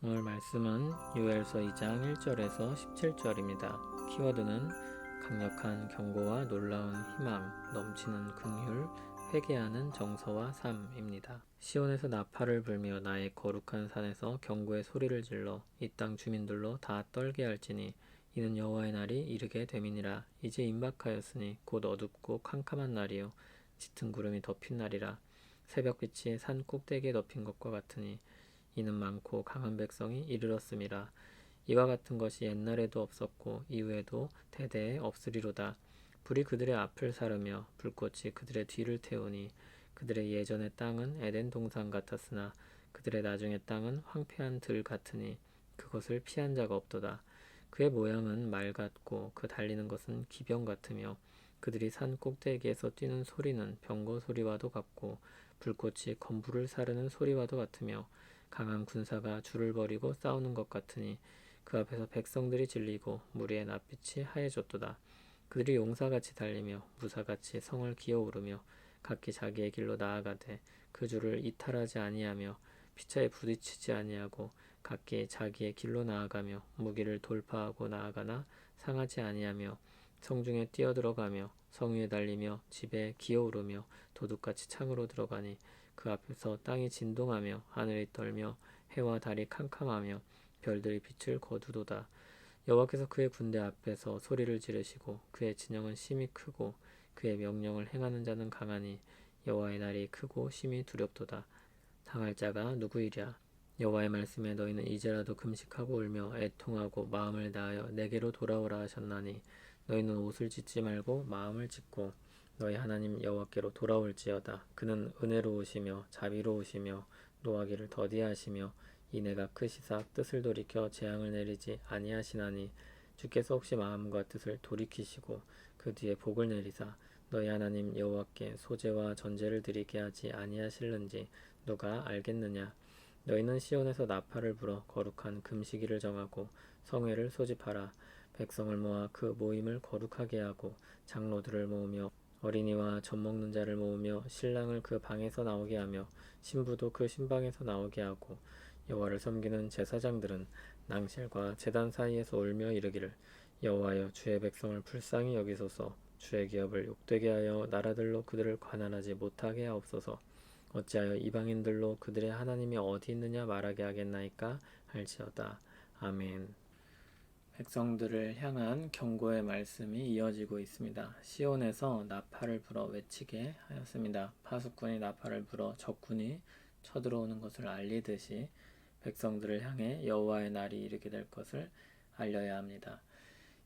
오늘 말씀은 요엘서 2장 1절에서 17절입니다. 키워드는 강력한 경고와 놀라운 희망, 넘치는 긍휼, 회개하는 정서와 삶입니다. 시온에서 나팔을 불며 나의 거룩한 산에서 경고의 소리를 질러 이 땅 주민들로 다 떨게 할지니 이는 여호와의 날이 이르게 됨이니라. 이제 임박하였으니 곧 어둡고 캄캄한 날이요 짙은 구름이 덮인 날이라. 새벽빛이 산 꼭대기에 덮인 것과 같으니 이는 많고 강한 백성이 이르렀음이라. 이와 같은 것이 옛날에도 없었고 이후에도 대대에 없으리로다. 불이 그들의 앞을 사르며 불꽃이 그들의 뒤를 태우니 그들의 예전의 땅은 에덴 동산 같았으나 그들의 나중의 땅은 황폐한 들 같으니 그것을 피한 자가 없도다. 그의 모양은 말 같고 그 달리는 것은 기병 같으며 그들이 산 꼭대기에서 뛰는 소리는 병거 소리와도 같고 불꽃이 건불을 사르는 소리와도 같으며 강한 군사가 줄을 벌이고 싸우는 것 같으니 그 앞에서 백성들이 질리고 무리의 낯빛이 하얘졌도다. 그들이 용사같이 달리며 무사같이 성을 기어오르며 각기 자기의 길로 나아가되 그 줄을 이탈하지 아니하며 피차에 부딪히지 아니하고 각기 자기의 길로 나아가며 무기를 돌파하고 나아가나 상하지 아니하며 성중에 뛰어들어가며 성 위에 달리며 집에 기어오르며 도둑같이 창으로 들어가니 그 앞에서 땅이 진동하며 하늘이 떨며 해와 달이 캄캄하며 별들이 빛을 거두도다. 여호와께서 그의 군대 앞에서 소리를 지르시고 그의 진영은 심히 크고 그의 명령을 행하는 자는 강하니 여호와의 날이 크고 심히 두렵도다. 당할 자가 누구이랴? 여호와의 말씀에 너희는 이제라도 금식하고 울며 애통하고 마음을 다하여 내게로 돌아오라 하셨나니 너희는 옷을 찢지 말고 마음을 찢고 너희 하나님 여호와께로 돌아올지어다. 그는 은혜로우시며 자비로우시며 노하기를 더디하시며 이내가 크시사 뜻을 돌이켜 재앙을 내리지 아니하시나니 주께서 혹시 마음과 뜻을 돌이키시고 그 뒤에 복을 내리사 너희 하나님 여호와께 소제와 전제를 드리게 하지 아니하실는지 누가 알겠느냐? 너희는 시온에서 나팔을 불어 거룩한 금식일을 정하고 성회를 소집하라. 백성을 모아 그 모임을 거룩하게 하고 장로들을 모으며 어린이와 젖 먹는 자를 모으며 신랑을 그 방에서 나오게 하며 신부도 그 신방에서 나오게 하고 여호와를 섬기는 제사장들은 낭실과 제단 사이에서 울며 이르기를 여호와여 주의 백성을 불쌍히 여기소서. 주의 기업을 욕되게 하여 나라들로 그들을 관할하지 못하게 하옵소서. 어찌하여 이방인들로 그들의 하나님이 어디 있느냐 말하게 하겠나이까 할지어다. 아멘. 백성들을 향한 경고의 말씀이 이어지고 있습니다. 시온에서 나팔을 불어 외치게 하였습니다. 파수꾼이 나팔을 불어 적군이 쳐들어오는 것을 알리듯이 백성들을 향해 여호와의 날이 이르게 될 것을 알려야 합니다.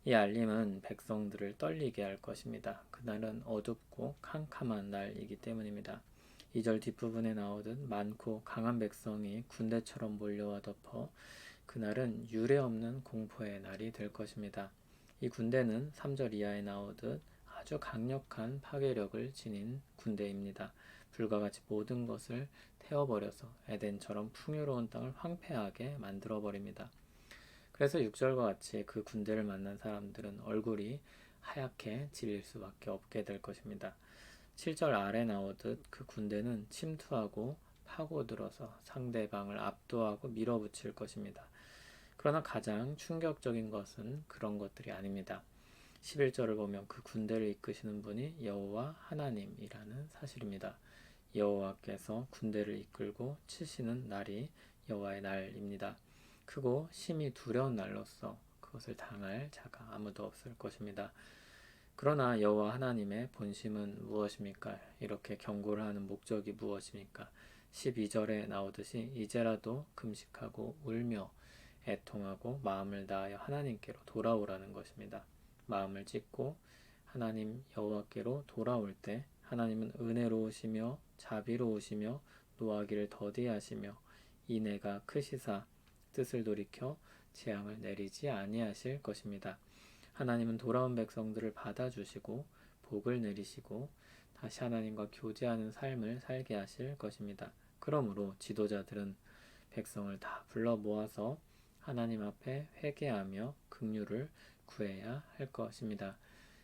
이 알림은 백성들을 떨리게 할 것입니다. 그날은 어둡고 캄캄한 날이기 때문입니다. 2절 뒷부분에 나오듯 많고 강한 백성이 군대처럼 몰려와 덮어 그날은 유례없는 공포의 날이 될 것입니다. 이 군대는 3절 이하에 나오듯 아주 강력한 파괴력을 지닌 군대입니다. 불과 같이 모든 것을 태워버려서 에덴처럼 풍요로운 땅을 황폐하게 만들어버립니다. 그래서 6절과 같이 그 군대를 만난 사람들은 얼굴이 하얗게 질릴 수밖에 없게 될 것입니다. 7절 아래 나오듯 그 군대는 침투하고 파고들어서 상대방을 압도하고 밀어붙일 것입니다. 그러나 가장 충격적인 것은 그런 것들이 아닙니다. 11절을 보면 그 군대를 이끄시는 분이 여호와 하나님이라는 사실입니다. 여호와께서 군대를 이끌고 치시는 날이 여호와의 날입니다. 크고 심히 두려운 날로서 그것을 당할 자가 아무도 없을 것입니다. 그러나 여호와 하나님의 본심은 무엇입니까? 이렇게 경고를 하는 목적이 무엇입니까? 12절에 나오듯이 이제라도 금식하고 울며 애통하고 마음을 다하여 하나님께로 돌아오라는 것입니다. 마음을 찢고 하나님 여호와께로 돌아올 때 하나님은 은혜로우시며 자비로우시며 노하기를 더디하시며 이내가 크시사 뜻을 돌이켜 재앙을 내리지 아니하실 것입니다. 하나님은 돌아온 백성들을 받아주시고 복을 내리시고 다시 하나님과 교제하는 삶을 살게 하실 것입니다. 그러므로 지도자들은 백성을 다 불러 모아서 하나님 앞에 회개하며 긍휼을 구해야 할 것입니다.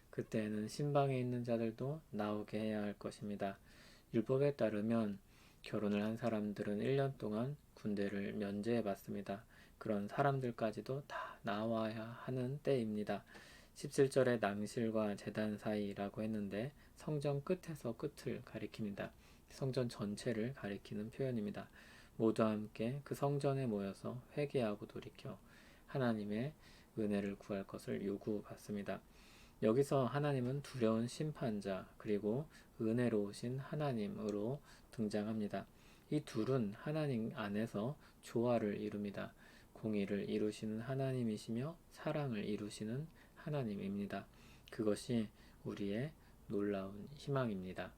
그때에는 신방에 있는 자들도 나오게 해야 할 것입니다. 율법에 따르면 결혼을 한 사람들은 1년 동안 군대를 면제해 받습니다. 그런 사람들까지도 다 나와야 하는 때입니다. 17절에 낭실과 제단 사이라고 했는데 성전 끝에서 끝을 가리킵니다. 성전 전체를 가리키는 표현입니다. 모두 함께 그 성전에 모여서 회개하고 돌이켜 하나님의 은혜를 구할 것을 요구받습니다. 여기서 하나님은 두려운 심판자 그리고 은혜로우신 하나님으로 등장합니다. 이 둘은 하나님 안에서 조화를 이룹니다. 공의를 이루시는 하나님이시며 사랑을 이루시는 하나님입니다. 그것이 우리의 놀라운 희망입니다.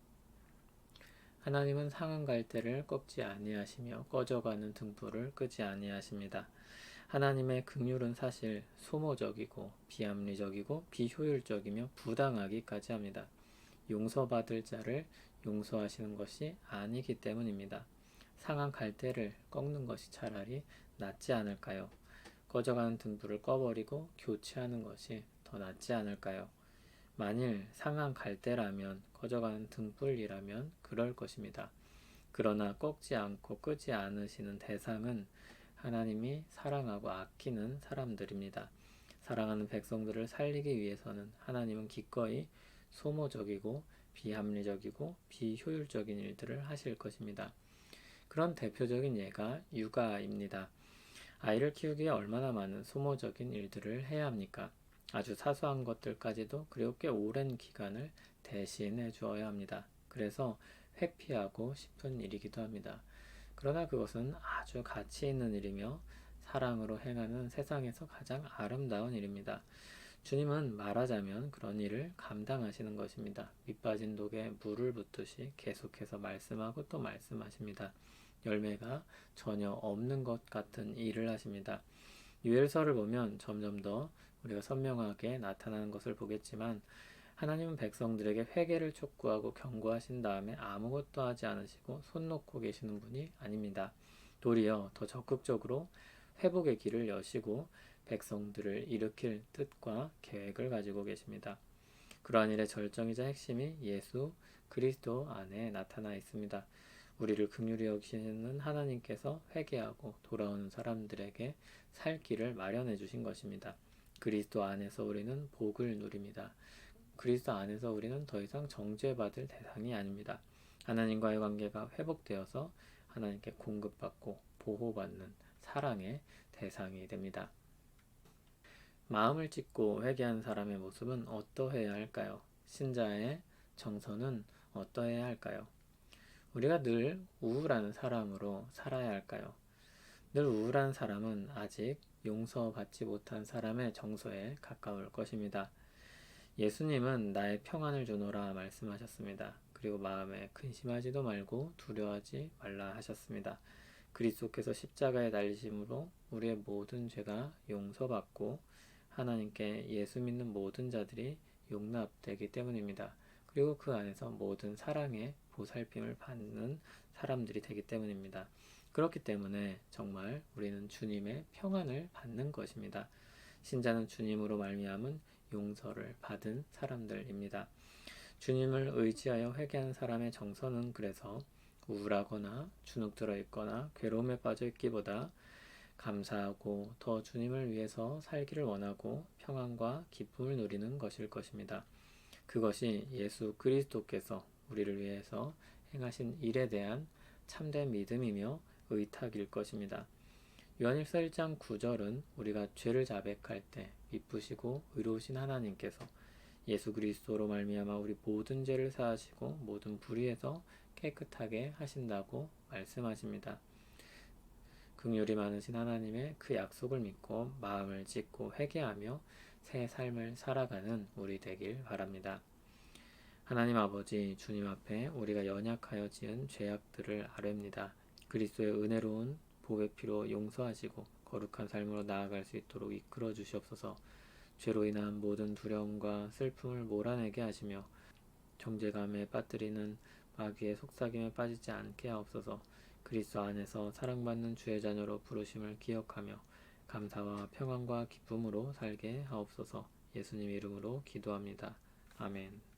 하나님은 상한 갈대를 꺾지 아니하시며 꺼져가는 등불을 끄지 아니하십니다. 하나님의 긍휼은 사실 소모적이고 비합리적이고 비효율적이며 부당하기까지 합니다. 용서받을 자를 용서하시는 것이 아니기 때문입니다. 상한 갈대를 꺾는 것이 차라리 낫지 않을까요? 꺼져가는 등불을 꺼버리고 교체하는 것이 더 낫지 않을까요? 만일 상한 갈대라면 꺼져가는 등불이라면 그럴 것입니다. 그러나 꺾지 않고 끄지 않으시는 대상은 하나님이 사랑하고 아끼는 사람들입니다. 사랑하는 백성들을 살리기 위해서는 하나님은 기꺼이 소모적이고 비합리적이고 비효율적인 일들을 하실 것입니다. 그런 대표적인 예가 육아입니다. 아이를 키우기에 얼마나 많은 소모적인 일들을 해야 합니까? 아주 사소한 것들까지도 그리고 꽤 오랜 기간을 대신해 주어야 합니다. 그래서 회피하고 싶은 일이기도 합니다. 그러나 그것은 아주 가치 있는 일이며 사랑으로 행하는 세상에서 가장 아름다운 일입니다. 주님은 말하자면 그런 일을 감당하시는 것입니다. 밑빠진 독에 물을 붓듯이 계속해서 말씀하고 또 말씀하십니다. 열매가 전혀 없는 것 같은 일을 하십니다. 유엘서를 보면 점점 더 우리가 선명하게 나타나는 것을 보겠지만 하나님은 백성들에게 회개를 촉구하고 경고하신 다음에 아무것도 하지 않으시고 손 놓고 계시는 분이 아닙니다. 도리어 더 적극적으로 회복의 길을 여시고 백성들을 일으킬 뜻과 계획을 가지고 계십니다. 그러한 일의 절정이자 핵심이 예수 그리스도 안에 나타나 있습니다. 우리를 긍휼히 여기시는 하나님께서 회개하고 돌아오는 사람들에게 살 길을 마련해 주신 것입니다. 그리스도 안에서 우리는 복을 누립니다. 그리스도 안에서 우리는 더 이상 정죄받을 대상이 아닙니다. 하나님과의 관계가 회복되어서 하나님께 공급받고 보호받는 사랑의 대상이 됩니다. 마음을 찢고 회개한 사람의 모습은 어떠해야 할까요? 신자의 정서는 어떠해야 할까요? 우리가 늘 우울한 사람으로 살아야 할까요? 늘 우울한 사람은 아직 용서받지 못한 사람의 정서에 가까울 것입니다. 예수님은 나의 평안을 주노라 말씀하셨습니다. 그리고 마음에 근심하지도 말고 두려워하지 말라 하셨습니다. 그리스도께서 십자가에 달리심으로 우리의 모든 죄가 용서받고 하나님께 예수 믿는 모든 자들이 용납되기 때문입니다. 그리고 그 안에서 모든 사랑의 보살핌을 받는 사람들이 되기 때문입니다. 그렇기 때문에 정말 우리는 주님의 평안을 받는 것입니다. 신자는 주님으로 말미암은 용서를 받은 사람들입니다. 주님을 의지하여 회개한 사람의 정서는 그래서 우울하거나 주눅들어 있거나 괴로움에 빠져 있기보다 감사하고 더 주님을 위해서 살기를 원하고 평안과 기쁨을 누리는 것일 것입니다. 그것이 예수 그리스도께서 우리를 위해서 행하신 일에 대한 참된 믿음이며 의탁일 것입니다. 요한일서 1장 9절은 우리가 죄를 자백할 때 미쁘시고 의로우신 하나님께서 예수 그리스도로 말미암아 우리 모든 죄를 사하시고 모든 불의에서 깨끗하게 하신다고 말씀하십니다. 긍휼이 많으신 하나님의 그 약속을 믿고 마음을 찢고 회개하며 새 삶을 살아가는 우리 되길 바랍니다. 하나님 아버지, 주님 앞에 우리가 연약하여 지은 죄악들을 아뢰옵니다. 그리스도의 은혜로운 복의 피로 용서하시고 거룩한 삶으로 나아갈 수 있도록 이끌어 주시옵소서. 죄로 인한 모든 두려움과 슬픔을 몰아내게 하시며 정죄감에 빠뜨리는 마귀의 속삭임에 빠지지 않게 하옵소서. 그리스도 안에서 사랑받는 주의 자녀로 부르심을 기억하며 감사와 평안과 기쁨으로 살게 하옵소서. 예수님 이름으로 기도합니다. 아멘.